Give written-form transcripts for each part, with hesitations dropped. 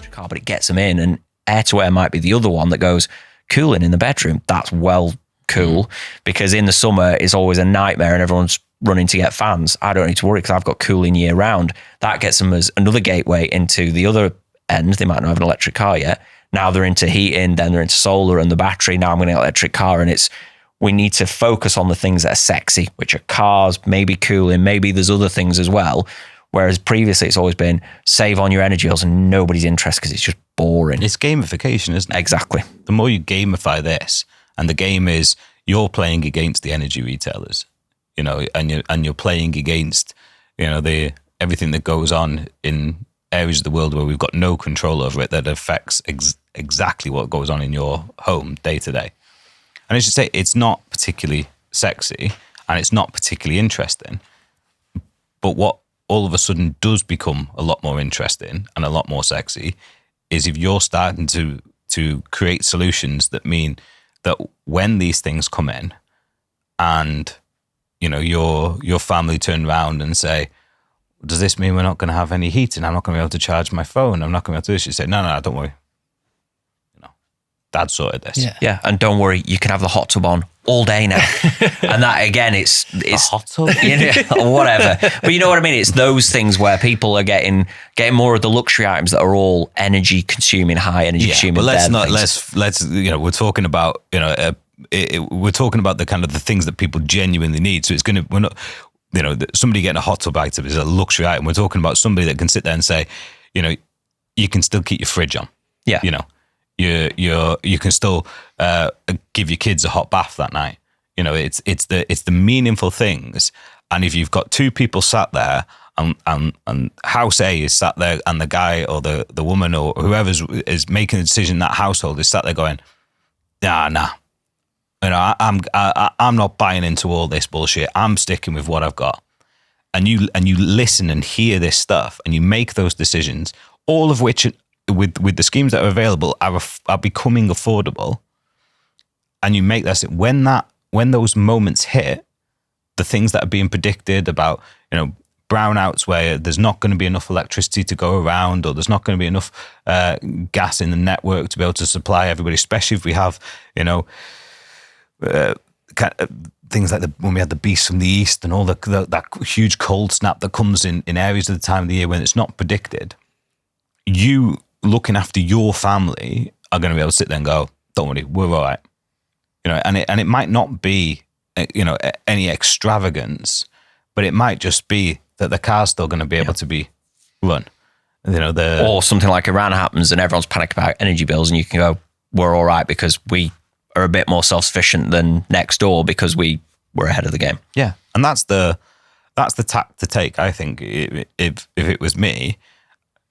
electric car, but it gets them in. And air to air might be the other one that goes cooling in the bedroom. That's well cool, because in the summer it's always a nightmare and everyone's running to get fans. I don't need to worry because I've got cooling year round. That gets them as another gateway into the other end. They might not have an electric car yet. Now they're into heating, then they're into solar and the battery. Now I'm going to get an electric car. And we need to focus on the things that are sexy, which are cars, maybe cooling, maybe there's other things as well. Whereas previously it's always been save on your energy bills and nobody's interested because it's just boring. It's gamification, isn't it? Exactly. The more you gamify this, and the game is you're playing against the energy retailers, and you're playing against, everything that goes on in areas of the world where we've got no control over it that affects exactly what goes on in your home day to day. And I should say, it's not particularly sexy and it's not particularly interesting. But what all of a sudden does become a lot more interesting and a lot more sexy is if you're starting to create solutions that mean that when these things come in and, your family turn around and say, does this mean we're not going to have any heating? I'm not going to be able to charge my phone. I'm not going to be able to do this. You say, no, don't worry. Dad sorted this. Yeah, and don't worry, you can have the hot tub on all day now. And that, again, it's a hot tub? Or whatever. But you know what I mean? It's those things where people are getting more of the luxury items that are all energy consuming, high energy consuming. But let's we're talking about, we're talking about the kind of the things that people genuinely need. So we're not, somebody getting a hot tub item is a luxury item. We're talking about somebody that can sit there and say, you can still keep your fridge on. Yeah. You can still give your kids a hot bath that night. It's the meaningful things. And if you've got two people sat there and house A is sat there and the guy or the woman or whoever is making the decision in that household is sat there going, nah. I'm not buying into all this bullshit. I'm sticking with what I've got. And you listen and hear this stuff and you make those decisions, all of which with the schemes that are available are becoming affordable, and you make that when those moments hit, the things that are being predicted about brownouts where there's not going to be enough electricity to go around, or there's not going to be enough gas in the network to be able to supply everybody, especially if we have things like when we had the beast from the east and all that huge cold snap that comes in areas of the time of the year when it's not predicted. You looking after your family are going to be able to sit there and go, don't worry, we're all right. And it might not be, any extravagance, but it might just be that the car's still going to be able to be run. Or something like Iran happens and everyone's panicking about energy bills and you can go, we're all right because we are a bit more self-sufficient than next door because we're ahead of the game. Yeah. And that's the tact to take, I think. If it was me,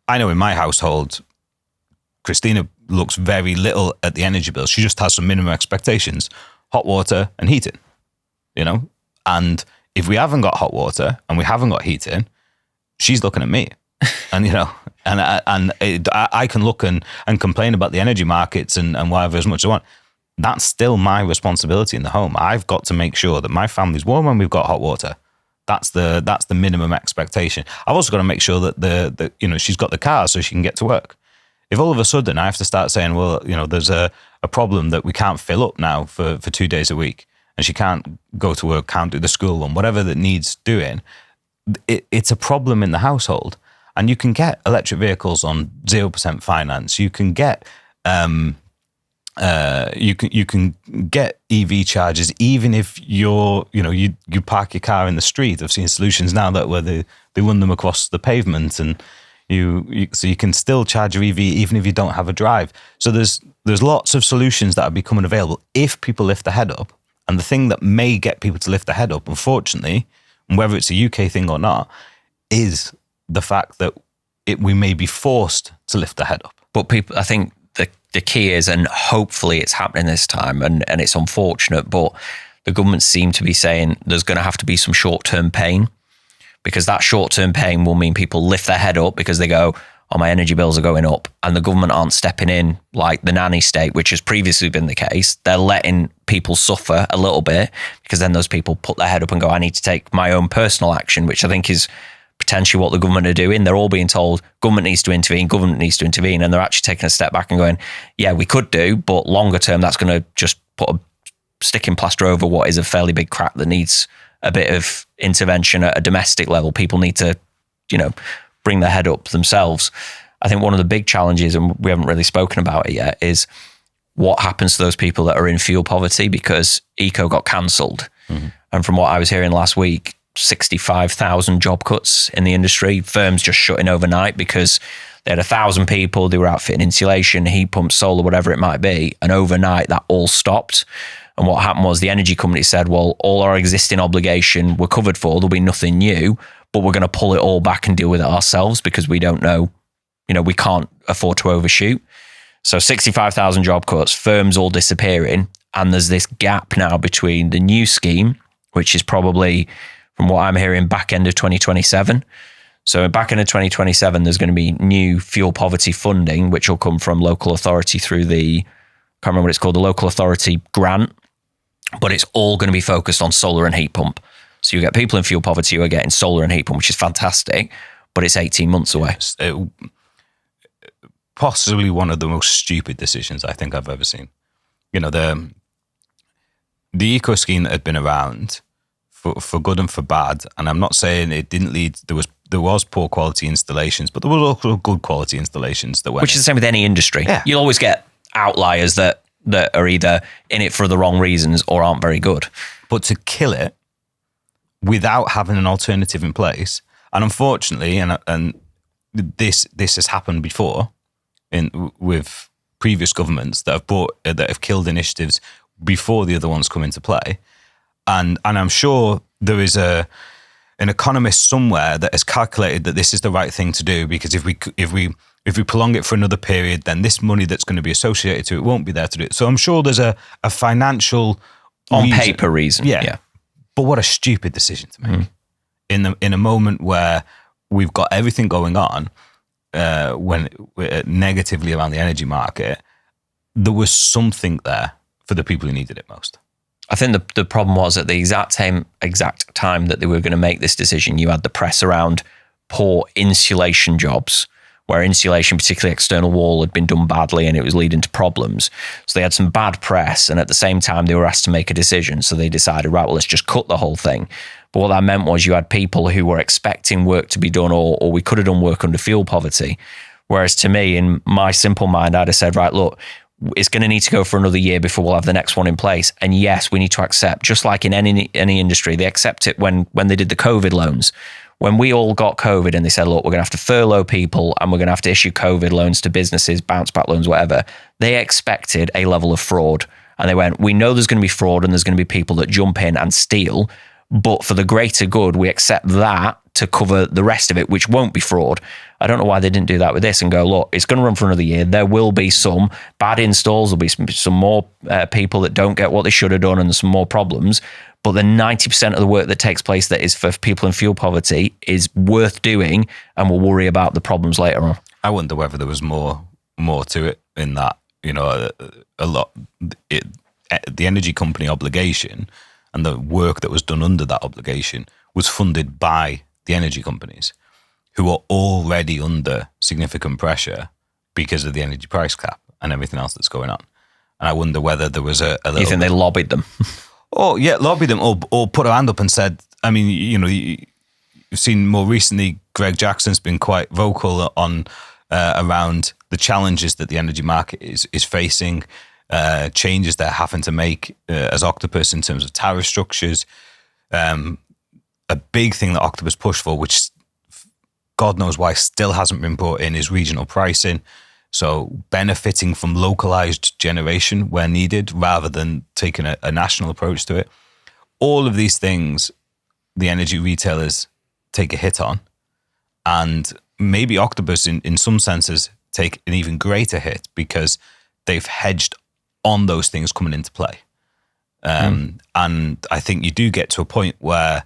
I know in my household, Christina looks very little at the energy bill. She just has some minimum expectations, hot water and heating, and if we haven't got hot water and we haven't got heating, she's looking at me and, I can look and complain about the energy markets and whatever as much as I want. That's still my responsibility in the home. I've got to make sure that my family's warm when we've got hot water. That's the minimum expectation. I've also got to make sure that she's got the car so she can get to work. If all of a sudden I have to start saying, well, there's a problem that we can't fill up now for 2 days a week and she can't go to work, can't do the school one, whatever that needs doing, it's a problem in the household. And you can get electric vehicles on 0% finance. You can get you can get EV chargers even if you park your car in the street. I've seen solutions now where they run them across the pavement and so you can still charge your EV even if you don't have a drive. So there's lots of solutions that are becoming available if people lift their head up. And the thing that may get people to lift their head up, unfortunately, and whether it's a UK thing or not, is the fact that we may be forced to lift their head up. But people, I think the key is, and hopefully it's happening this time, and it's unfortunate, but the government seem to be saying there's going to have to be some short-term pain, because that short-term pain will mean people lift their head up because they go, oh, my energy bills are going up, and the government aren't stepping in like the nanny state, which has previously been the case. They're letting people suffer a little bit because then those people put their head up and go, I need to take my own personal action, which I think is potentially what the government are doing. They're all being told government needs to intervene, and they're actually taking a step back and going, yeah, we could do, but longer term, that's going to just put a sticking plaster over what is a fairly big crack that needs a bit of intervention at a domestic level. People need to, bring their head up themselves. I think one of the big challenges, and we haven't really spoken about it yet, is what happens to those people that are in fuel poverty, because eco got cancelled. Mm-hmm. And from what I was hearing last week, 65,000 job cuts in the industry, firms just shutting overnight because they had 1,000 people, they were outfitting insulation, heat pumps, solar, whatever it might be. And overnight that all stopped. And what happened was the energy company said, well, all our existing obligation we're covered for, there'll be nothing new, but we're going to pull it all back and deal with it ourselves because we don't know, we can't afford to overshoot. So 65,000 job cuts, firms all disappearing. And there's this gap now between the new scheme, which is probably, from what I'm hearing, back end of 2027. So back end of 2027, there's going to be new fuel poverty funding, which will come from local authority through the, I can't remember what it's called, the local authority grant, but it's all going to be focused on solar and heat pump. So you get people in fuel poverty who are getting solar and heat pump, which is fantastic, but it's 18 months away. Possibly one of the most stupid decisions I think I've ever seen. The eco scheme that had been around for good and for bad, and I'm not saying it didn't lead, there was poor quality installations, but there was also good quality installations that went. Which is the same with any industry. Yeah. You'll always get outliers that are either in it for the wrong reasons or aren't very good. But to kill it without having an alternative in place, and unfortunately, and this has happened before with previous governments that have killed initiatives before the other ones come into play, and I'm sure there is an economist somewhere that has calculated that this is the right thing to do, because if we prolong it for another period, then this money that's going to be associated to it won't be there to do it. So I'm sure there's a financial paper reason. Yeah. But what a stupid decision to make in a moment where we've got everything going on, when negatively around the energy market. There was something there for the people who needed it most. I think the problem was at the exact time that they were going to make this decision, you had the press around poor insulation jobs, where insulation, particularly external wall, had been done badly and it was leading to problems. So they had some bad press, and at the same time they were asked to make a decision. So they decided, right, well, let's just cut the whole thing. But what that meant was you had people who were expecting work to be done, or we could have done work under fuel poverty. Whereas to me, in my simple mind, I'd have said, right, look, it's going to need to go for another year before we'll have the next one in place. And yes, we need to accept, just like in any industry, they accept it when they did the COVID loans. When we all got COVID and they said, look, we're going to have to furlough people and we're going to have to issue COVID loans to businesses, bounce back loans, whatever, they expected a level of fraud. And they went, we know there's going to be fraud and there's going to be people that jump in and steal, but for the greater good, we accept that to cover the rest of it, which won't be fraud. I don't know why they didn't do that with this and go, look, it's going to run for another year. There will be some bad installs. There'll be some more people that don't get what they should have done and some more problems. But the 90% of the work that takes place that is for people in fuel poverty is worth doing, and we'll worry about the problems later on. I wonder whether there was more to it in that, a lot. The energy company obligation and the work that was done under that obligation was funded by the energy companies, who are already under significant pressure because of the energy price cap and everything else that's going on. And I wonder whether there was a little. You think they lobbied them? Oh yeah, lobbied them, or put a hand up and said. I mean, you've seen more recently, Greg Jackson's been quite vocal on around the challenges that the energy market is facing, changes they're having to make as Octopus in terms of tariff structures. A big thing that Octopus pushed for, which God knows why still hasn't been brought in, is regional pricing. So benefiting from localized generation where needed, rather than taking a national approach to it. All of these things, the energy retailers take a hit on, and maybe Octopus in some senses take an even greater hit because they've hedged on those things coming into play. And I think you do get to a point where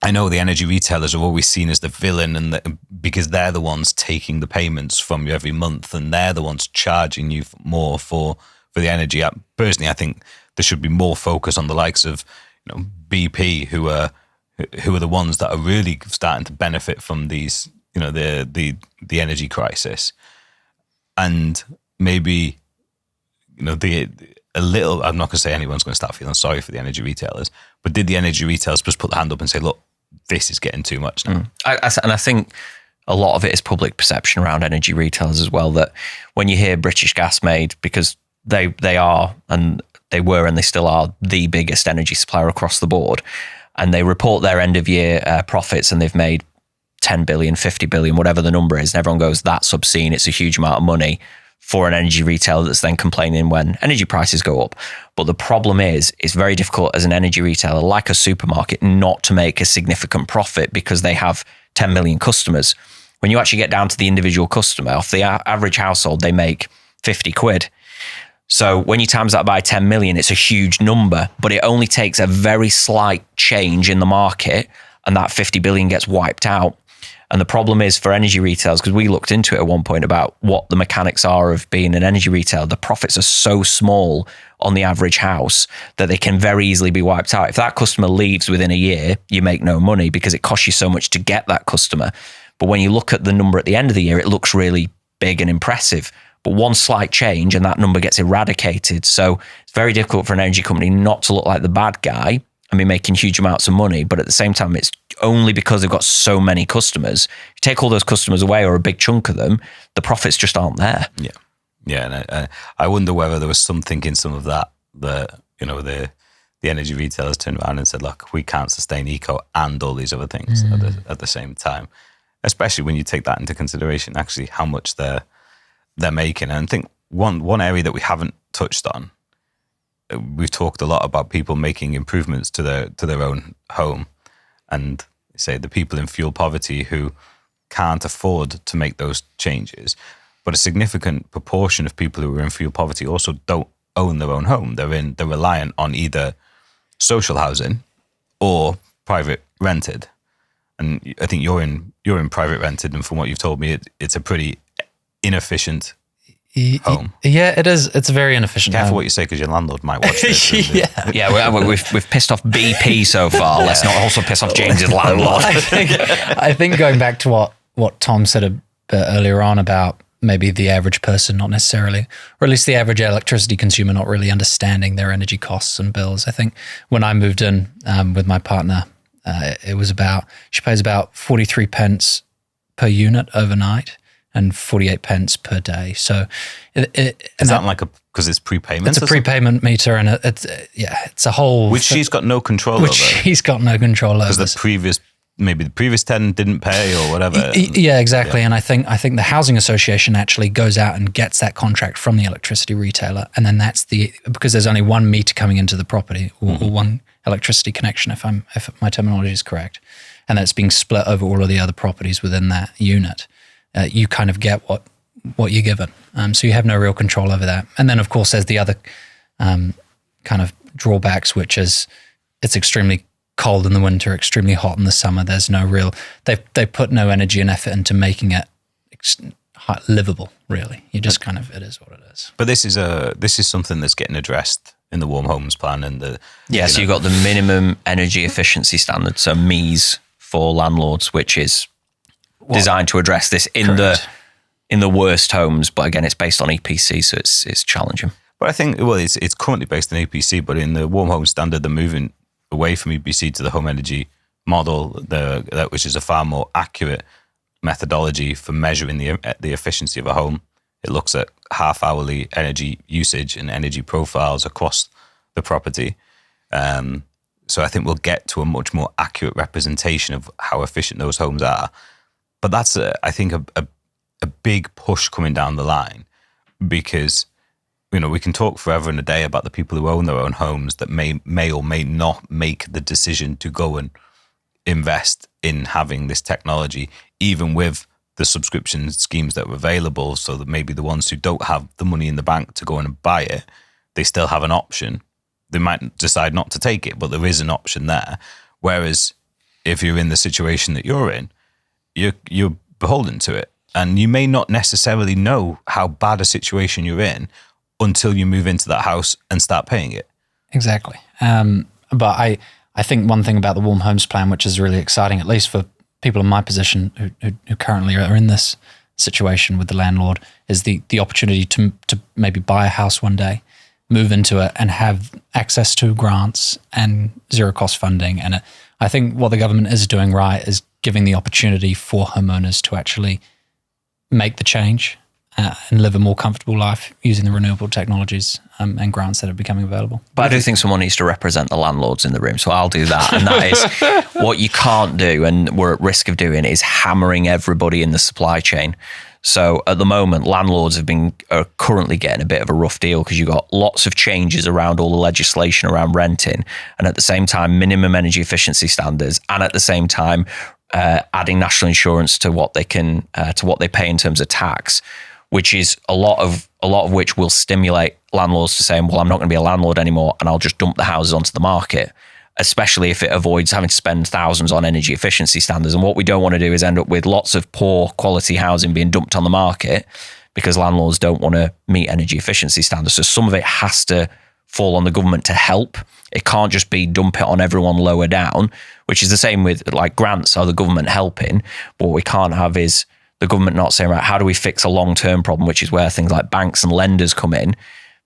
I know the energy retailers are always seen as the villain, because they're the ones taking the payments from you every month, and they're the ones charging you more for the energy. Personally, I think there should be more focus on the likes of BP, who are who are the ones that are really starting to benefit from these, the energy crisis, and maybe, I'm not going to say anyone's going to start feeling sorry for the energy retailers, but did the energy retailers just put the hand up and say, look, this is getting too much now? I think a lot of it is public perception around energy retailers as well, that when you hear British Gas made, because they are, and they were, and they still are the biggest energy supplier across the board, and they report their end of year profits, and they've made 10 billion, 50 billion, whatever the number is, and everyone goes, that's obscene, it's a huge amount of money for an energy retailer that's then complaining when energy prices go up. But the problem is, it's very difficult as an energy retailer, like a supermarket, not to make a significant profit because they have 10 million customers. When you actually get down to the individual customer, off the average household, they make 50 quid. So when you times that by 10 million, it's a huge number, but it only takes a very slight change in the market and that 50 billion gets wiped out. And the problem is for energy retailers, because we looked into it at one point about what the mechanics are of being an energy retailer, the profits are so small on the average house that they can very easily be wiped out. If that customer leaves within a year, you make no money because it costs you so much to get that customer. But when you look at the number at the end of the year, it looks really big and impressive. But one slight change and that number gets eradicated. So it's very difficult for an energy company not to look like the bad guy and be making huge amounts of money. But at the same time, it's only because they've got so many customers. If you take all those customers away, or a big chunk of them, the profits just aren't there. Yeah. And I wonder whether there was something in some of that the energy retailers turned around and said, look, we can't sustain eco and all these other things at the same time. Especially when you take that into consideration, actually how much they're making. And I think one area that we haven't touched on, we've talked a lot about people making improvements to their own home, and say the people in fuel poverty who can't afford to make those changes. But a significant proportion of people who are in fuel poverty also don't own their own home. They're reliant on either social housing or private rented. And I think you're in private rented, and from what you've told me, it's a pretty inefficient home. Yeah, it is. It's a very inefficient. Careful home. what you say, because your landlord might watch this. We've pissed off BP so far. Let's not also piss off James's landlord. I think going back to what Tom said a bit earlier on about maybe the average person not necessarily, or at least the average electricity consumer not really understanding their energy costs and bills. I think when I moved in with my partner, she pays about 43 pence per unit overnight and 48 pence per day. So is that because it's prepayment? It's a prepayment meter, and it's a whole... Which she's got no control over. She's got no control over. Because the previous tenant didn't pay or whatever. Yeah, exactly. Yeah. And I think the housing association actually goes out and gets that contract from the electricity retailer, and then because there's only one meter coming into the property, or one electricity connection, if my terminology is correct, and that's being split over all of the other properties within that unit. You kind of get what you're given. So you have no real control over that. And then, of course, there's the other kind of drawbacks, which is it's extremely cold in the winter, extremely hot in the summer. There's no real... They put no energy and effort into making it livable, really. You just kind of... It is what it is. But this is something that's getting addressed in the Warm Homes Plan and the... Yeah, so you've got the minimum energy efficiency standard, so MEES for landlords, which is designed to address this in the worst homes, but again, it's based on EPC, so it's challenging. But I think it's currently based on EPC, but in the Warm Home Standard, they're moving away from EPC to the home energy model, which is a far more accurate methodology for measuring the efficiency of a home. It looks at half-hourly energy usage and energy profiles across the property. So I think we'll get to a much more accurate representation of how efficient those homes are. But that's, I think, a big push coming down the line, because we can talk forever and a day about the people who own their own homes that may or may not make the decision to go and invest in having this technology, even with the subscription schemes that are available, so that maybe the ones who don't have the money in the bank to go and buy it, they still have an option. They might decide not to take it, but there is an option there. Whereas if you're in the situation that you're in, you're beholden to it. And you may not necessarily know how bad a situation you're in until you move into that house and start paying it. Exactly. But I think one thing about the Warm Homes Plan, which is really exciting, at least for people in my position who currently are in this situation with the landlord, is the opportunity to maybe buy a house one day, move into it, and have access to grants and zero cost funding. And I think what the government is doing right is giving the opportunity for homeowners to actually make the change and live a more comfortable life using the renewable technologies and grants that are becoming available. But I do think someone needs to represent the landlords in the room, so I'll do that. And that is what you can't do, and we're at risk of doing, is hammering everybody in the supply chain. So at the moment, landlords are currently getting a bit of a rough deal because you've got lots of changes around all the legislation around renting, and at the same time, minimum energy efficiency standards, and at the same time, adding national insurance to what they can to what they pay in terms of tax, which is a lot of which will stimulate landlords to saying, well, I'm not going to be a landlord anymore, and I'll just dump the houses onto the market, especially if it avoids having to spend thousands on energy efficiency standards. And what we don't want to do is end up with lots of poor quality housing being dumped on the market because landlords don't want to meet energy efficiency standards. So some of it has to fall on the government to help. It can't just be dump it on everyone lower down, which is the same with like grants or the government helping. But what we can't have is the government not saying, right, how do we fix a long-term problem, which is where things like banks and lenders come in,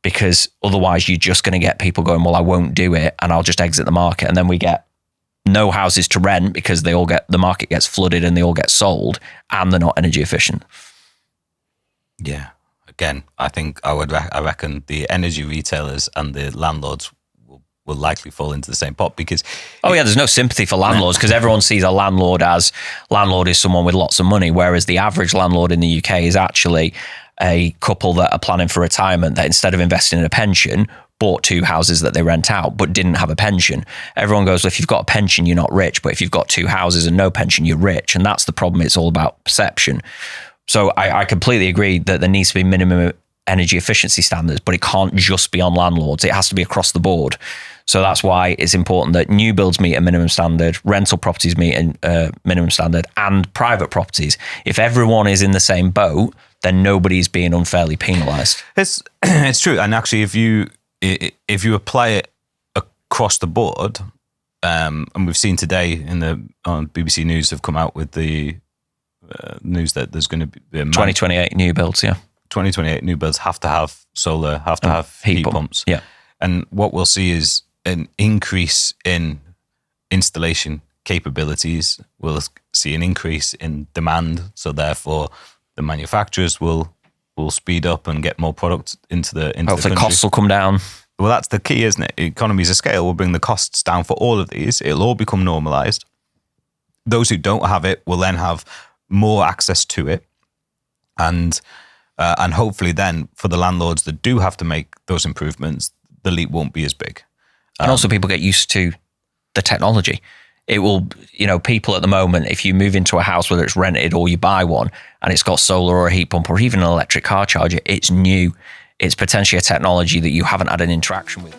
because otherwise you're just going to get people going, well, I won't do it and I'll just exit the market. And then we get no houses to rent because the market gets flooded and they all get sold and they're not energy efficient. Yeah. Again, I reckon the energy retailers and the landlords will likely fall into the same pot because... Oh yeah, there's no sympathy for landlords because everyone sees a landlord is someone with lots of money, whereas the average landlord in the UK is actually a couple that are planning for retirement that instead of investing in a pension, bought 2 houses that they rent out but didn't have a pension. Everyone goes, well, if you've got a pension, you're not rich, but if you've got 2 houses and no pension, you're rich. And that's the problem. It's all about perception. So I completely agree that there needs to be minimum energy efficiency standards, but it can't just be on landlords. It has to be across the board. So that's why it's important that new builds meet a minimum standard, rental properties meet a minimum standard, and private properties. If everyone is in the same boat, then nobody's being unfairly penalised. It's true. And actually, if you apply it across the board, and we've seen today on BBC News have come out with the news that there's going to be 2028 new builds, yeah. 2028 new builds have to have solar, have to have heat pumps. Yeah. And what we'll see is an increase in installation capabilities. We'll see an increase in demand. So therefore, the manufacturers will speed up and get more product into the Hopefully country. costs will come down. Well, that's the key, isn't it? Economies of scale will bring the costs down for all of these. It'll all become normalized. Those who don't have it will then have more access to it. And hopefully then for the landlords that do have to make those improvements, the leap won't be as big. And also people get used to the technology. It will, people at the moment, if you move into a house, whether it's rented or you buy one and it's got solar or a heat pump or even an electric car charger, it's new. It's potentially a technology that you haven't had an interaction with.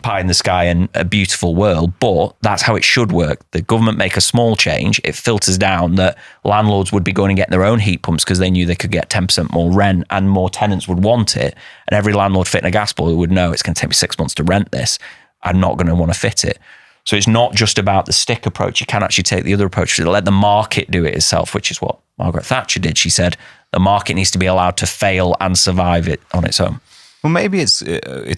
Pie in the sky and a beautiful world, but that's how it should work. The government make a small change, it filters down that landlords would be going and getting their own heat pumps because they knew they could get 10% more rent and more tenants would want it. And every landlord fitting a gas boiler would know it's going to take me 6 months to rent this. I'm not going to want to fit it. So it's not just about the stick approach. You can actually take the other approach to let the market do it itself, which is what Margaret Thatcher did. She said the market needs to be allowed to fail and survive it on its own. Well, maybe it's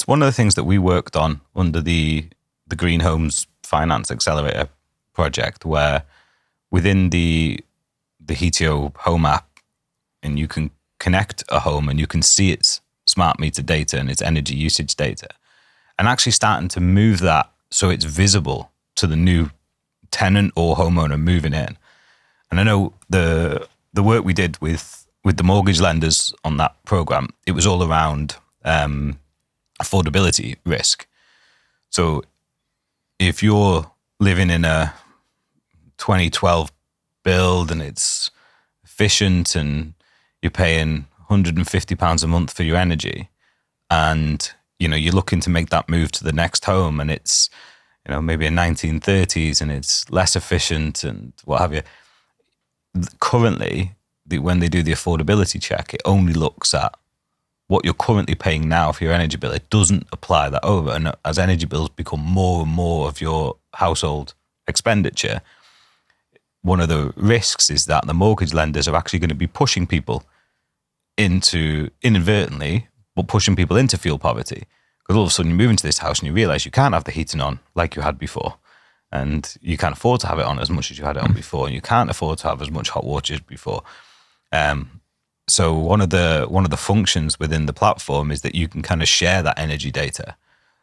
one of the things that we worked on under the Green Homes Finance Accelerator project, where within the Heatio home app, and you can connect a home and you can see its smart meter data and its energy usage data, and actually starting to move that so it's visible to the new tenant or homeowner moving in. And I know the work we did with the mortgage lenders on that program, it was all around affordability risk. So if you're living in a 2012 build and it's efficient and you're paying £150 a month for your energy, and you're looking to make that move to the next home, and it's maybe a 1930s and it's less efficient and what have you. Currently, when they do the affordability check, it only looks at what you're currently paying now for your energy bill. It doesn't apply that over. And as energy bills become more and more of your household expenditure, one of the risks is that the mortgage lenders are actually going to be pushing people inadvertently, but pushing people into fuel poverty. Because all of a sudden you move into this house and you realise you can't have the heating on like you had before. And you can't afford to have it on as much as you had it on before. And you can't afford to have as much hot water as before. So one of the functions within the platform is that you can kind of share that energy data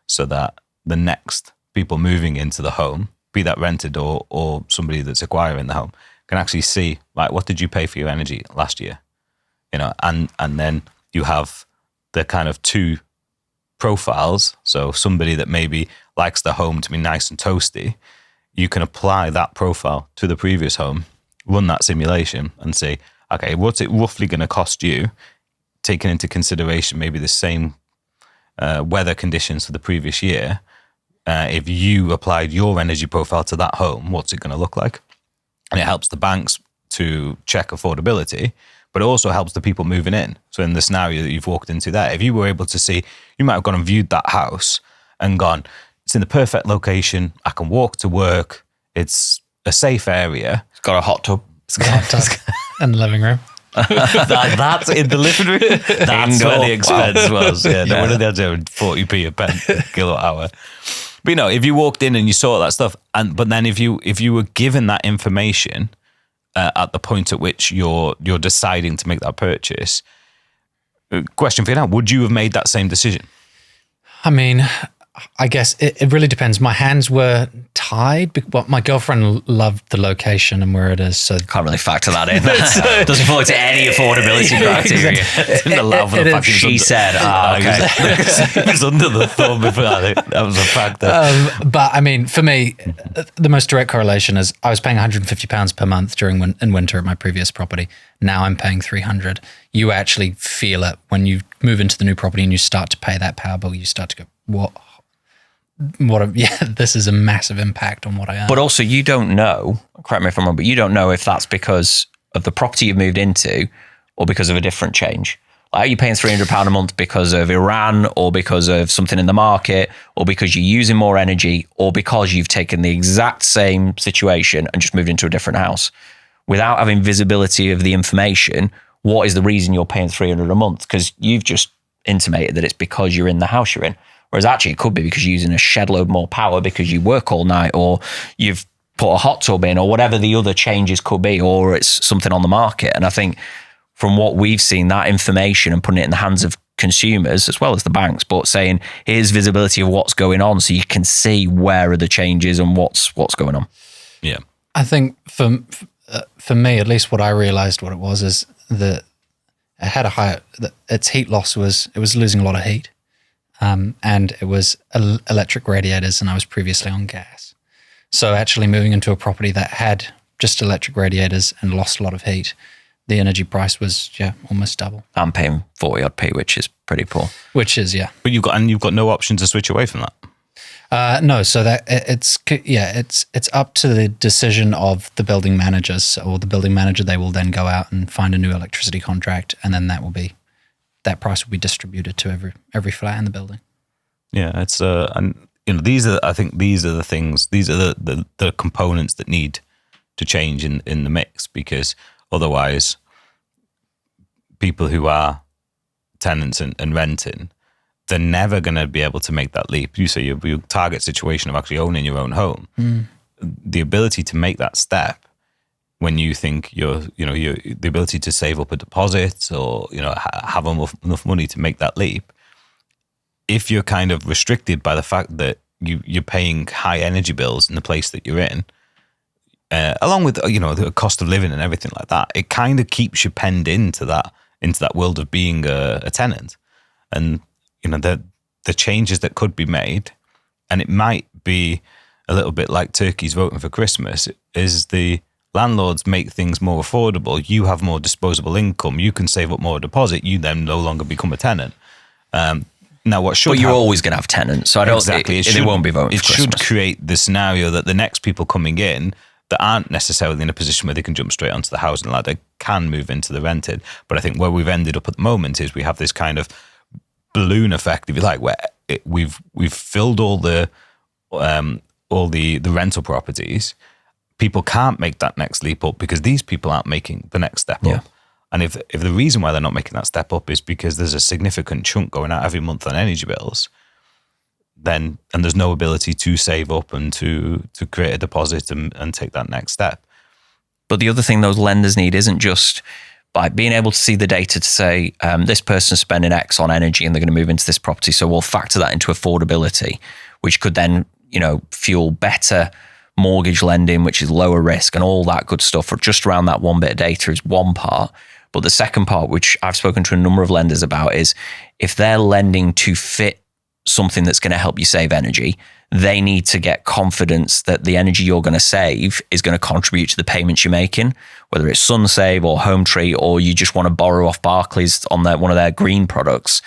so that the next people moving into the home, be that rented or somebody that's acquiring the home, can actually see, like, what did you pay for your energy last year? And then you have the kind of two profiles. So somebody that maybe likes the home to be nice and toasty, you can apply that profile to the previous home, run that simulation and say, okay, what's it roughly going to cost you, taking into consideration maybe the same weather conditions for the previous year? If you applied your energy profile to that home, what's it going to look like? And it helps the banks to check affordability, but it also helps the people moving in. So in the scenario that you've walked into there, if you were able to see, you might have gone and viewed that house and gone, it's in the perfect location, I can walk to work, it's a safe area. It's got a hot tub. It's got a hot tub in the living room. That's in the living room. That's where the expense was. Yeah, no wonder they had to 40p a kilowatt hour. But if you walked in and you saw that stuff, but then if you were given that information at the point at which you're deciding to make that purchase, question for you now: would you have made that same decision? I mean, I guess it really depends. My hands were tied, but my girlfriend loved the location and where it is. So can't really factor that in. Doesn't fall into any affordability criteria. Didn't allow for the fact she said, okay. It was under the thumb before that was a factor. But I mean, for me, the most direct correlation is I was paying £150 per month in winter at my previous property. Now I'm paying $300. You actually feel it when you move into the new property and you start to pay that power bill. You start to go, what? This is a massive impact on what I earn. But also, you don't know, correct me if I'm wrong, but you don't know if that's because of the property you've moved into or because of a different change. Like, are you paying £300 a month because of Iran or because of something in the market or because you're using more energy or because you've taken the exact same situation and just moved into a different house? Without having visibility of the information, what is the reason you're paying $300 a month? Because you've just intimated that it's because you're in the house you're in. Whereas actually it could be because you're using a shed load more power because you work all night or you've put a hot tub in or whatever the other changes could be, or it's something on the market. And I think from what we've seen, that information and putting it in the hands of consumers as well as the banks, but saying here's visibility of what's going on so you can see where are the changes and what's going on. Yeah. I think for me, at least what I realized what it was is that it had its heat loss was losing a lot of heat. And it was electric radiators, and I was previously on gas. So actually moving into a property that had just electric radiators and lost a lot of heat, the energy price was almost double. I'm paying 40 odd p, which is pretty poor. Which is But you've got no option to switch away from that. No, so that it's up to the decision of the building managers or the building manager. They will then go out and find a new electricity contract, and then that price will be distributed to every flat in the building. Yeah, it's and these are the things, these are the components that need to change in the mix, because otherwise people who are tenants and renting, they're never going to be able to make that leap. You say your target situation of actually owning your own home, the ability to make that step when you think the ability to save up a deposit or have enough money to make that leap, if you're kind of restricted by the fact that you're paying high energy bills in the place that you're in, along with the cost of living and everything like that, it kind of keeps you penned into that world of being a tenant, and the changes that could be made, and it might be a little bit like turkeys voting for Christmas, is the landlords make things more affordable. You have more disposable income. You can save up more deposit. You then no longer become a tenant. Now, what should But you're happen- always going to have tenants, so I don't. Exactly. It won't be voting It for should Christmas. create the scenario that the next people coming in that aren't necessarily in a position where they can jump straight onto the housing ladder can move into the rented. But I think where we've ended up at the moment is we have this kind of balloon effect, if you like, where we've filled all the rental properties. People can't make that next leap up because these people aren't making the next step up. And if the reason why they're not making that step up is because there's a significant chunk going out every month on energy bills, and there's no ability to save up and to create a deposit and take that next step. But the other thing those lenders need isn't just by being able to see the data to say this person's spending X on energy and they're going to move into this property, so we'll factor that into affordability, which could then fuel better mortgage lending, which is lower risk and all that good stuff. Or just around that one bit of data is one part. But the second part, which I've spoken to a number of lenders about, is if they're lending to fit something that's going to help you save energy, they need to get confidence that the energy you're going to save is going to contribute to the payments you're making, whether it's SunSave or HomeTree, or you just want to borrow off Barclays on one of their green products.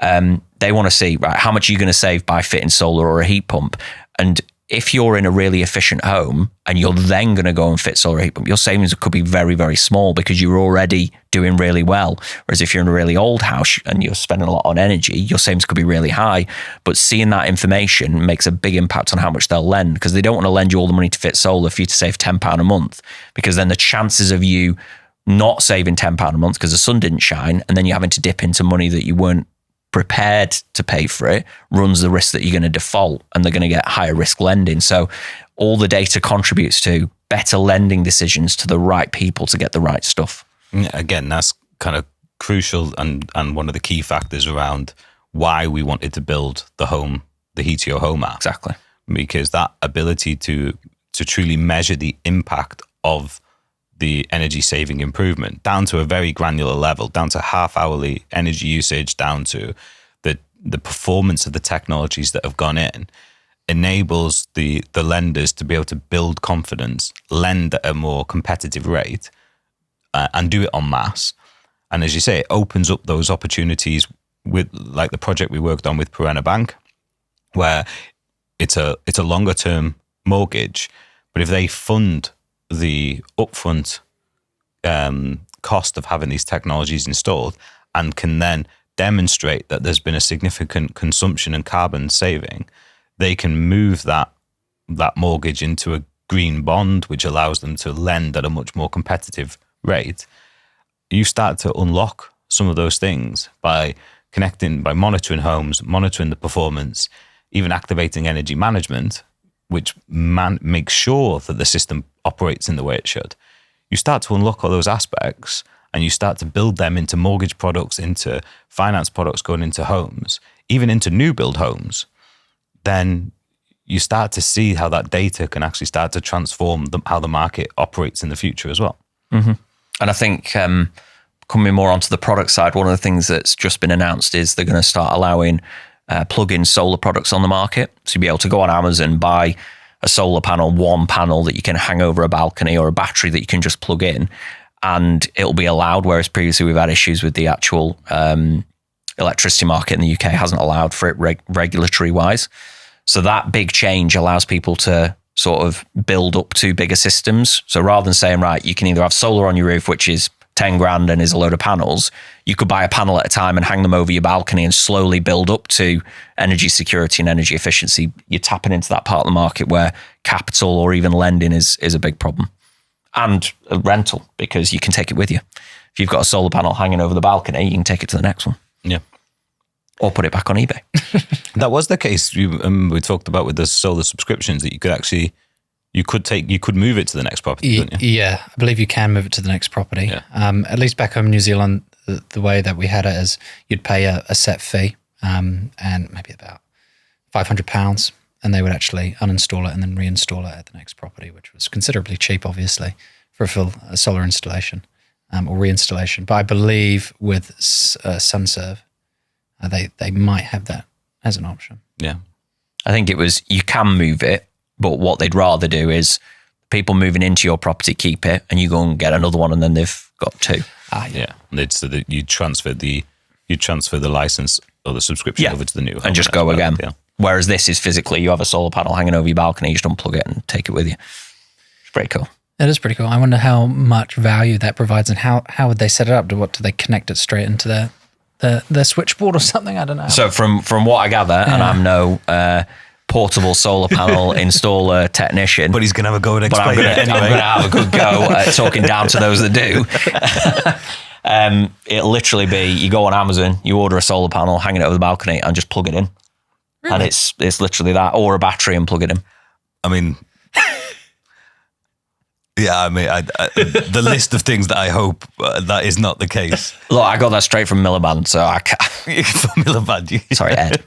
They want to see, right, how much are you going to save by fitting solar or a heat pump? And if you're in a really efficient home and you're then going to go and fit solar heat pump, your savings could be very, very small because you're already doing really well. Whereas if you're in a really old house and you're spending a lot on energy, your savings could be really high. But seeing that information makes a big impact on how much they'll lend, because they don't want to lend you all the money to fit solar for you to save £10 a month, because then the chances of you not saving £10 a month because the sun didn't shine and then you're having to dip into money that you weren't prepared to pay for it runs the risk that you're going to default and they're going to get higher risk lending. So all the data contributes to better lending decisions to the right people to get the right stuff. Again, that's kind of crucial and one of the key factors around why we wanted to build the Heatio home app. Exactly. Because that ability to truly measure the impact of the energy saving improvement down to a very granular level, down to half hourly energy usage, down to the performance of the technologies that have gone in, enables the lenders to be able to build confidence, lend at a more competitive rate, and do it en masse. And as you say, it opens up those opportunities with, like the project we worked on with Perena Bank, where it's a longer term mortgage, but if they fund the upfront cost of having these technologies installed and can then demonstrate that there's been a significant consumption and carbon saving, they can move that mortgage into a green bond, which allows them to lend at a much more competitive rate. You start to unlock some of those things by monitoring homes, monitoring the performance, even activating energy management, which makes sure that the system operates in the way it should. You start to unlock all those aspects and you start to build them into mortgage products, into finance products going into homes, even into new build homes. Then you start to see how that data can actually start to transform how the market operates in the future as well. Mm-hmm. And I think coming more onto the product side, one of the things that's just been announced is they're going to start allowing plug-in solar products on the market. So you'll be able to go on Amazon, buy a solar panel, one panel that you can hang over a balcony, or a battery that you can just plug in, and it'll be allowed, whereas previously we've had issues with the actual electricity market in the UK hasn't allowed for it regulatory-wise. So that big change allows people to sort of build up to bigger systems. So rather than saying, right, you can either have solar on your roof, which is 10 grand and is a load of panels, you could buy a panel at a time and hang them over your balcony and slowly build up to energy security and energy efficiency. You're tapping into that part of the market where capital or even lending is a big problem. And a rental, because you can take it with you. If you've got a solar panel hanging over the balcony, you can take it to the next one. Yeah. Or put it back on eBay. That was the case we talked about with the solar subscriptions, that you could actually, you could move it to the next property, couldn't you? Yeah, I believe you can move it to the next property. Yeah. At least back home in New Zealand, the way that we had it is you'd pay a set fee and maybe about £500, and they would actually uninstall it and then reinstall it at the next property, which was considerably cheap, obviously, for a full solar installation or reinstallation. But I believe with SunServe, they might have that as an option. Yeah. I think it was, you can move it, but what they'd rather do is people moving into your property keep it, and you go and get another one, and then they've got two. Yeah. So that you transfer the license the subscription over to the new home and just go again. Yeah. Whereas this is physically, you have a solar panel hanging over your balcony, you just unplug it and take it with you. It's pretty cool. It is pretty cool. I wonder how much value that provides, and how would they set it up? Do they connect it straight into their switchboard or something? I don't know. So from what I gather, and I'm no portable solar panel installer technician, but he's going to have a go at explaining it anyway. I'm going to have a good go at talking down to those that do. It'll literally be, you go on Amazon, you order a solar panel, hang it over the balcony, and just plug it in. Really? And it's literally that, or a battery and plug it in. I mean, yeah, I mean, the list of things that I hope that is not the case. Look, I got that straight from Miliband, so I can't. From Miliband, sorry, Ed.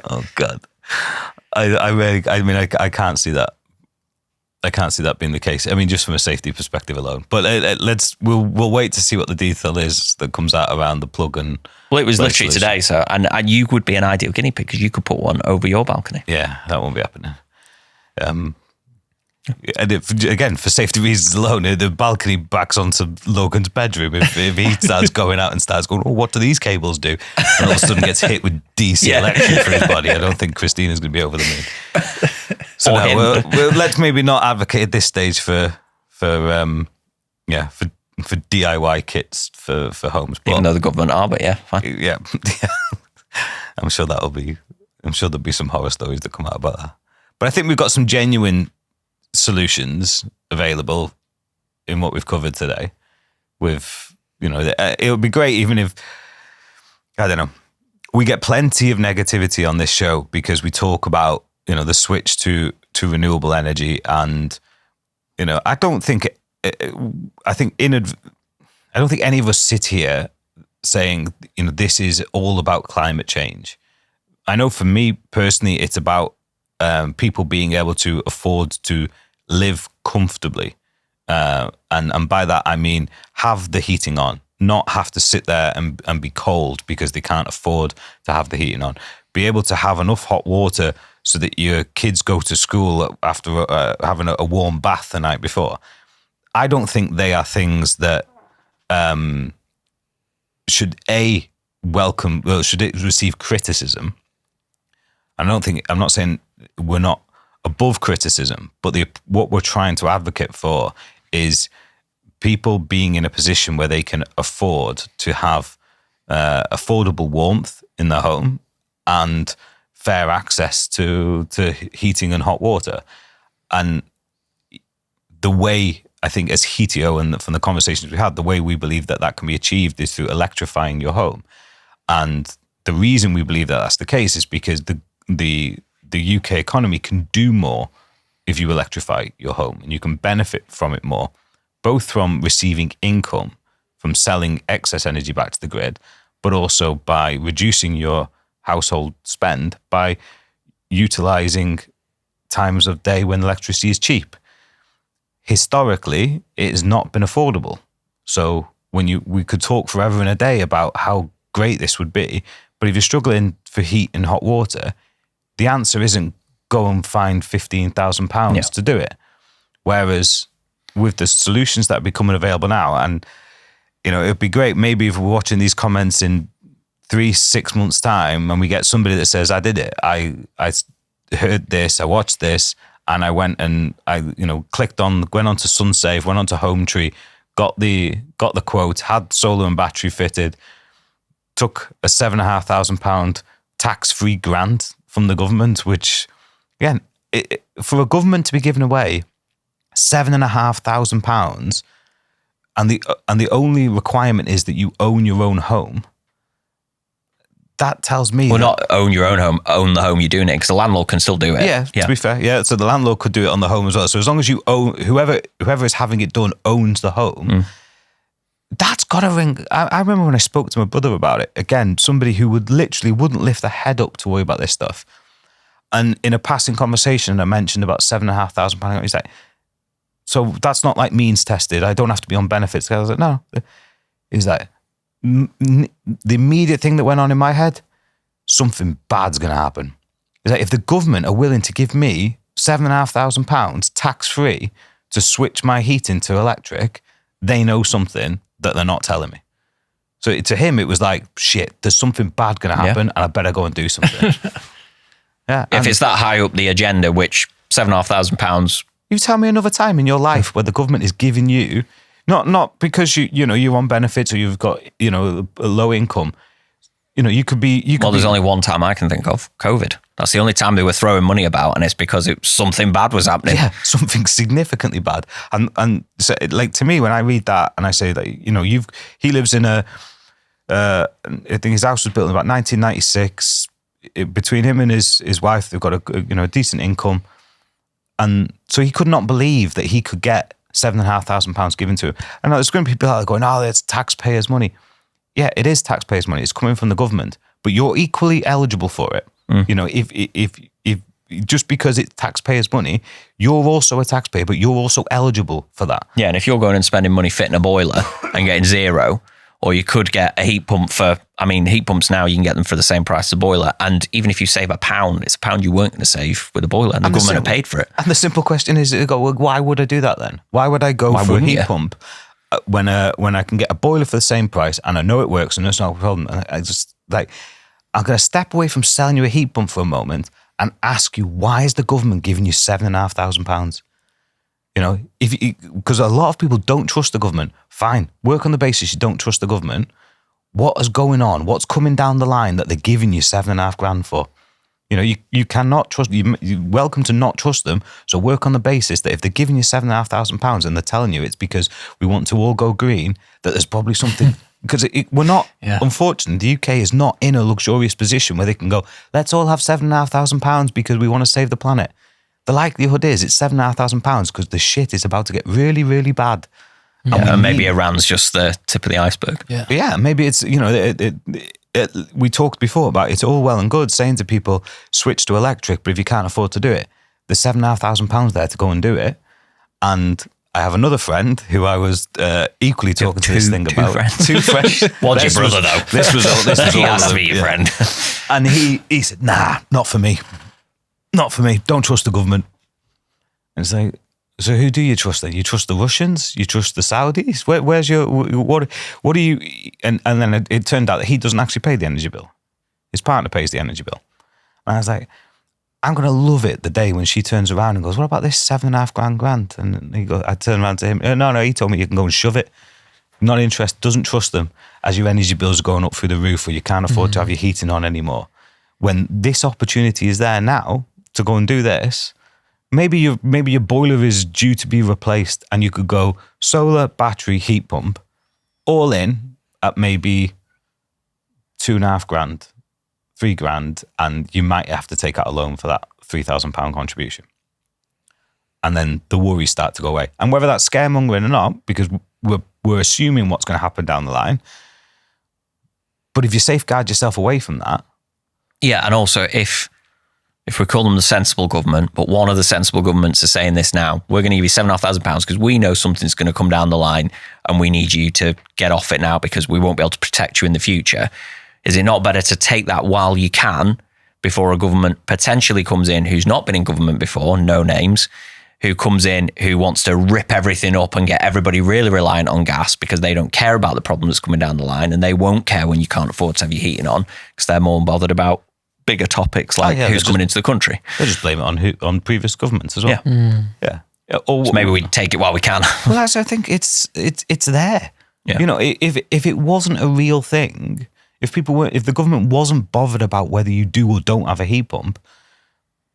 Oh God, I can't see that. I can't see that being the case. I mean, just from a safety perspective alone. But we'll wait to see what the detail is that comes out around the plug and. Well, it was literally today, so and you would be an ideal guinea pig because you could put one over your balcony. Yeah, that won't be happening. And again, for safety reasons alone, the balcony backs onto Logan's bedroom. If he starts going out and starts going, oh, what do these cables do? And all of a sudden gets hit with DC electric for his body, I don't think Christina's going to be over the moon. So let's maybe not advocate at this stage for DIY kits for homes. Even though the government are, but yeah, fine. Yeah. I'm sure there'll be some horror stories that come out about that. But I think we've got some genuine solutions available in what we've covered today. With, it would be great even if, I don't know, we get plenty of negativity on this show because we talk about, the switch to renewable energy. And, I don't think any of us sit here saying, this is all about climate change. I know for me personally, it's about people being able to afford to live comfortably. And by that, I mean, have the heating on, not have to sit there and be cold because they can't afford to have the heating on. Be able to have enough hot water so that your kids go to school after having a warm bath the night before. I don't think they are things that should receive criticism. I'm not saying we're not above criticism, but what we're trying to advocate for is people being in a position where they can afford to have affordable warmth in their home and fair access to heating and hot water. And the way, I think, as Heatio and from the conversations we had, the way we believe that can be achieved is through electrifying your home. And the reason we believe that that's the case is because the UK economy can do more if you electrify your home, and you can benefit from it more, both from receiving income from selling excess energy back to the grid, but also by reducing your household spend by utilizing times of day when electricity is cheap. Historically, it has not been affordable. So we could talk forever and a day about how great this would be, but if you're struggling for heat and hot water, the answer isn't go and find £15,000 to do it. Whereas with the solutions that are becoming available now, and it'd be great maybe if we're watching these comments in 3-6 months time and we get somebody that says, I did it. I heard this, I watched this, and I went and I went on to SunSafe, went on to HomeTree, got the quote, had solar and battery fitted, took a £7,500 tax-free grant from the government, which, again, for a government to be giving away £7,500, and the only requirement is that you own your own home, that tells me... Well, not own your own home, own the home you're doing it, because the landlord can still do it. Yeah, to be fair. Yeah, so the landlord could do it on the home as well. So as long as you own, whoever is having it done owns the home, that's got to ring... I remember when I spoke to my brother about it, again, somebody who wouldn't lift their head up to worry about this stuff. And in a passing conversation, I mentioned about £7,500. He's like, so that's not like means tested. I don't have to be on benefits. I was like, no. He's like, the immediate thing that went on in my head, something bad's going to happen. He's like, if the government are willing to give me £7,500 tax-free to switch my heating to electric, they know something that they're not telling me. So to him, it was like, shit, there's something bad going to happen and I better go and do something. If it's that high up the agenda, which £7,500. You tell me another time in your life where the government is giving you, not because you're on benefits or you've got, a low income. You could be. There's only one time I can think of, COVID. That's the only time they were throwing money about, and it's because something bad was happening. Yeah, something significantly bad. And so, like, to me, when I read that and I say that, he lives in I think his house was built in about 1996. Between him and his wife, they've got a decent income. And so he could not believe that he could get £7,500 given to him. And there's going to be people out there going, oh, it's taxpayers' money. Yeah, it is taxpayers' money. It's coming from the government, but you're equally eligible for it. If just because it's taxpayers' money, you're also a taxpayer, but you're also eligible for that. Yeah, and if you're going and spending money fitting a boiler and getting zero, or you could get a heat pump heat pumps now, you can get them for the same price as a boiler. And even if you save £1, it's £1 you weren't going to save with a boiler, and the government have paid for it. And the simple question is, why would I do that then? Why would I go for a heat pump when I can get a boiler for the same price and I know it works and there's no problem? I just I'm going to step away from selling you a heat pump for a moment and ask you, why is the government giving you £7,500? Because a lot of people don't trust the government. Fine, work on the basis you don't trust the government. What is going on? What's coming down the line that they're giving you £7,500 for? You cannot trust. You're welcome to not trust them. So work on the basis that if they're giving you £7,500 and they're telling you it's because we want to all go green, that there's probably something. Because we're not, unfortunately, the UK is not in a luxurious position where they can go, let's all have £7,500 because we want to save the planet. The likelihood is it's £7,500 because the shit is about to get really, really bad. Yeah, and maybe Iran's just the tip of the iceberg. Yeah, maybe it's, we talked before about it's all well and good saying to people, switch to electric, but if you can't afford to do it, there's £7,500 there to go and do it. And I have another friend who I was equally talking to this thing about. Two friends. What's your brother, though? This was he has to be your friend. And he said, nah, not for me. Not for me. Don't trust the government. And it's like, so who do you trust then? You trust the Russians? You trust the Saudis? Where's your, what do you, and then it turned out that he doesn't actually pay the energy bill. His partner pays the energy bill. And I was like, I'm going to love it the day when she turns around and goes, what about this £7,500 grant? And I turn around to him, no, he told me you can go and shove it. Not interested, doesn't trust them as your energy bills are going up through the roof or you can't afford to have your heating on anymore. When this opportunity is there now to go and do this, maybe your boiler is due to be replaced and you could go solar, battery, heat pump, all in at maybe £2,500. £3,000, and you might have to take out a loan for that £3,000 contribution. And then the worries start to go away. And whether that's scaremongering or not, because we're assuming what's going to happen down the line. But if you safeguard yourself away from that. Yeah, and also if we call them the sensible government, but one of the sensible governments is saying this now, we're going to give you £7,500 because we know something's going to come down the line and we need you to get off it now because we won't be able to protect you in the future. Is it not better to take that while you can before a government potentially comes in who's not been in government before, no names, who comes in who wants to rip everything up and get everybody really reliant on gas because they don't care about the problem that's coming down the line and they won't care when you can't afford to have your heating on because they're more bothered about bigger topics like who's coming into the country. They just blame it on previous governments as well. Yeah. Or so maybe we take it while we can. Well, I think it's there. Yeah. If it wasn't a real thing, if the government wasn't bothered about whether you do or don't have a heat pump,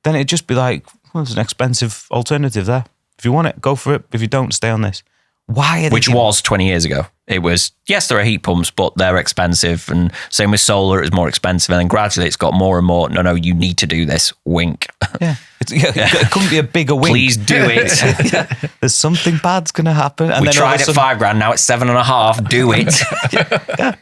then it'd just be like, well, there's an expensive alternative there. If you want it, go for it. If you don't, stay on this. Why? Which was 20 years ago. It was, yes, there are heat pumps, but they're expensive. And same with solar, it was more expensive. And then gradually it's got more and more, no, you need to do this. Wink. Yeah. It couldn't be a bigger wink. Please do it. There's something bad's going to happen. And we tried at £5,000, now it's $7,500. Do it. Yeah.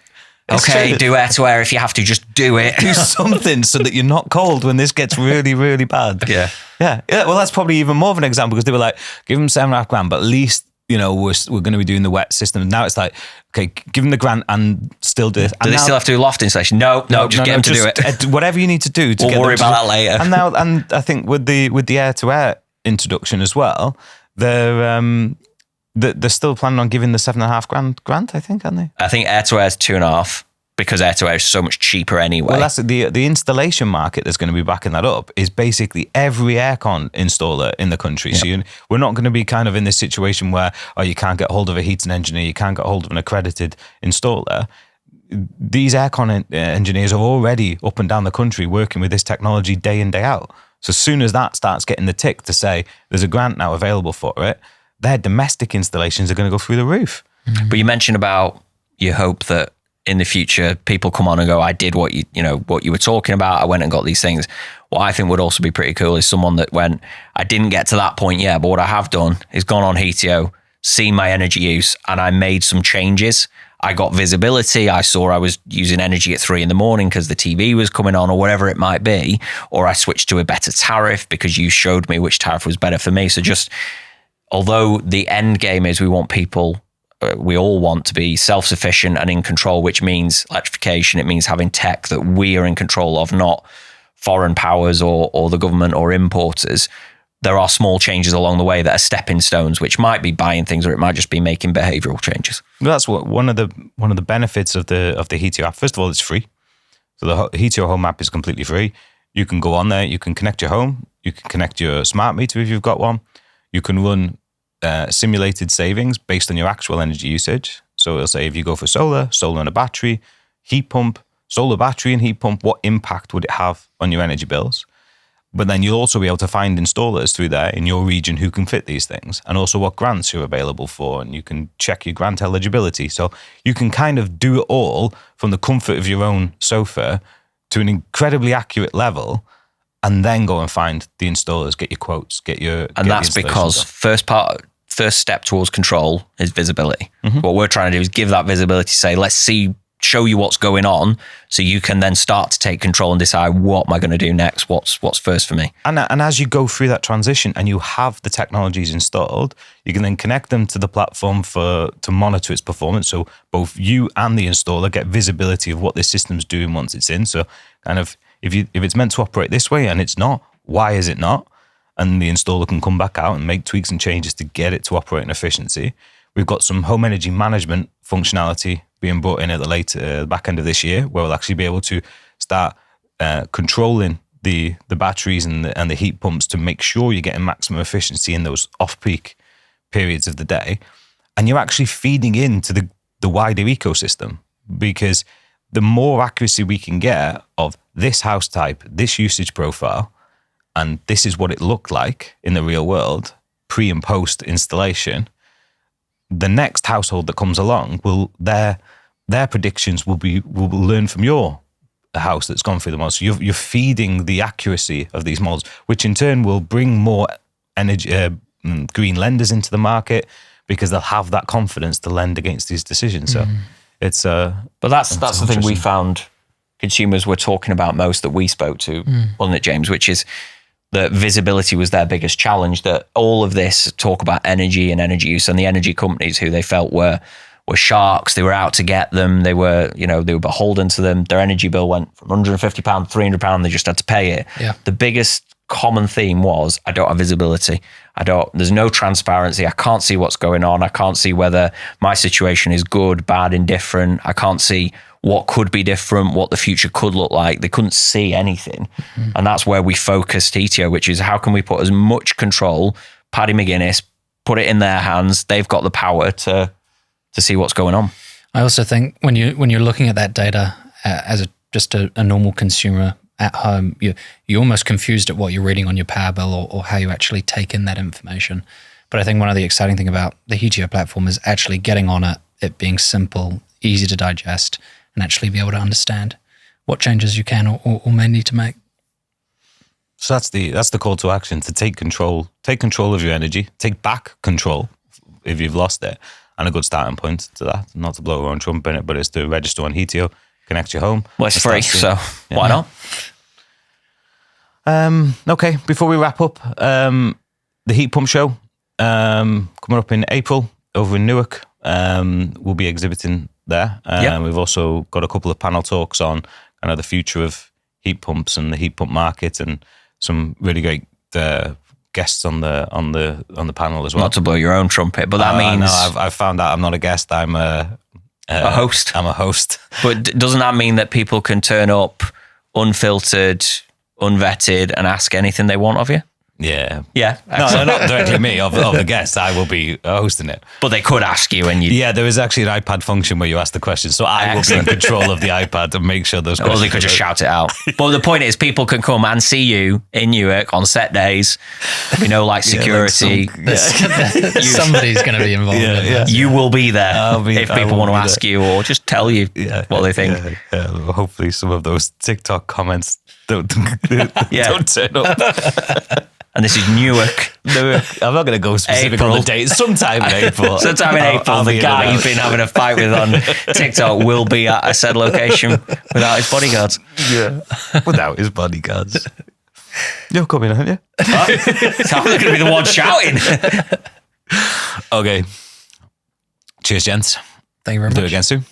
Okay, do air to air if you have to, just do it. Do something so that you're not cold when this gets really, really bad. Yeah. Well, that's probably even more of an example because they were like, give them £7,500, but at least, we're going to be doing the wet system. Now it's like, okay, give them the grant and still do this. Do they still have to do loft installation? No, just get them to do it. Whatever you need to do. We'll worry about that later. And I think with the air to air introduction as well, they're They're still planning on giving the £7,500 grant, I think, aren't they? I think air to air is 2.5 because air to air is so much cheaper anyway. Well, that's the installation market that's going to be backing that up is basically every aircon installer in the country. Yep. So we're not going to be kind of in this situation where, you can't get hold of a heating engineer, you can't get hold of an accredited installer. These aircon engineers are already up and down the country working with this technology day in, day out. So as soon as that starts getting the tick to say there's a grant now available for it, their domestic installations are going to go through the roof. Mm-hmm. But you mentioned about you hope that in the future people come on and go, I did what you were talking about. I went and got these things. What I think would also be pretty cool is someone that went, I didn't get to that point yet, but what I have done is gone on Heatio, seen my energy use, and I made some changes. I got visibility. I saw I was using energy at 3 a.m. because the TV was coming on or whatever it might be, or I switched to a better tariff because you showed me which tariff was better for me. So just, although the end game is we want people, we all want to be self-sufficient and in control, which means electrification. It means having tech that we are in control of, not foreign powers or the government or importers. There are small changes along the way that are stepping stones, which might be buying things or it might just be making behavioral changes. Well, that's what one of the benefits of the Heatio app. First of all, it's free. So the Heatio home app is completely free. You can go on there, you can connect your home, you can connect your smart meter if you've got one. You can run simulated savings based on your actual energy usage. So it'll say if you go for solar and a battery, heat pump, solar battery and heat pump, what impact would it have on your energy bills? But then you'll also be able to find installers through there in your region who can fit these things, and also what grants you're available for, and you can check your grant eligibility. So you can kind of do it all from the comfort of your own sofa to an incredibly accurate level, and then go and find the installers, get your quotes, and that's because first step towards control is visibility. Mm-hmm. What we're trying to do is give that visibility, say, show you what's going on, so you can then start to take control and decide, what am I going to do next? What's first for me? And as you go through that transition and you have the technologies installed, you can then connect them to the platform to monitor its performance. So both you and the installer get visibility of what the system's doing once it's in. So kind of if it's meant to operate this way and it's not, why is it not? And the installer can come back out and make tweaks and changes to get it to operate in efficiency. We've got some home energy management functionality being brought in at the back end of this year, where we'll actually be able to start controlling the batteries and the heat pumps to make sure you're getting maximum efficiency in those off-peak periods of the day. And you're actually feeding into the wider ecosystem, because the more accuracy we can get of this house type, this usage profile, and this is what it looked like in the real world, pre and post installation, the next household that comes along their predictions will learn from your house that's gone through the models. So you're feeding the accuracy of these models, which in turn will bring more energy, green lenders into the market, because they'll have that confidence to lend against these decisions. So it's but that's the thing we found consumers were talking about most that we spoke to, wasn't it, James? Which is that visibility was their biggest challenge. That all of this talk about energy and energy use, and the energy companies who they felt were sharks, they were out to get them, they were beholden to them. Their energy bill went from £150 to £300, they just had to pay it. Yeah. The biggest common theme was, I don't have visibility. There's no transparency. I can't see what's going on. I can't see whether my situation is good, bad, indifferent. I can't see what could be different, what the future could look like. They couldn't see anything. Mm-hmm. And that's where we focused Heatio, which is how can we put as much control, Paddy McGuinness, put it in their hands. They've got the power to see what's going on. I also think when you're looking at that data as just a normal consumer at home, you're almost confused at what you're reading on your power bill or how you actually take in that information. But I think one of the exciting thing about the Heatio platform is actually getting on it being simple, easy to digest, and actually be able to understand what changes you can or may need to make. So that's the call to action, to take control of your energy, take back control if you've lost it. And a good starting point to that, not to blow our own trumpet in it, but it's to register on Heatio, connect your home. Well, it's free, so why not? Okay, before we wrap up, the heat pump show coming up in April over in Newark. We'll be exhibiting there. We've also got a couple of panel talks on kind of the future of heat pumps and the heat pump market, and some really great guests on the panel as well. Not to blow your own trumpet, but that means no, I've found out I'm not a guest. I'm a host. I'm a host. But doesn't that mean that people can turn up unfiltered, unvetted, and ask anything they want of you? Yeah. Yeah. No, not directly me, of the guests. I will be hosting it. But they could ask you and you... Yeah, there is actually an iPad function where you ask the questions. So I will be in control of the iPad to make sure those questions... Or they could just shout it out. But the point is, people can come and see you in Newark on set days. We know, like, security. Somebody's going to be involved in that. You will be there if people want to ask you or just tell you what they think. Yeah. Hopefully some of those TikTok comments don't turn up. And this is Newark. I'm not going to go specific on the date. Sometime in April. Sometime in April, the guy you've been having a fight with on TikTok will be at a said location without his bodyguards. Yeah. Without his bodyguards. You're coming, aren't you? So I'm going to be the one shouting. Okay. Cheers, gents. Thank you very much. Do it again soon.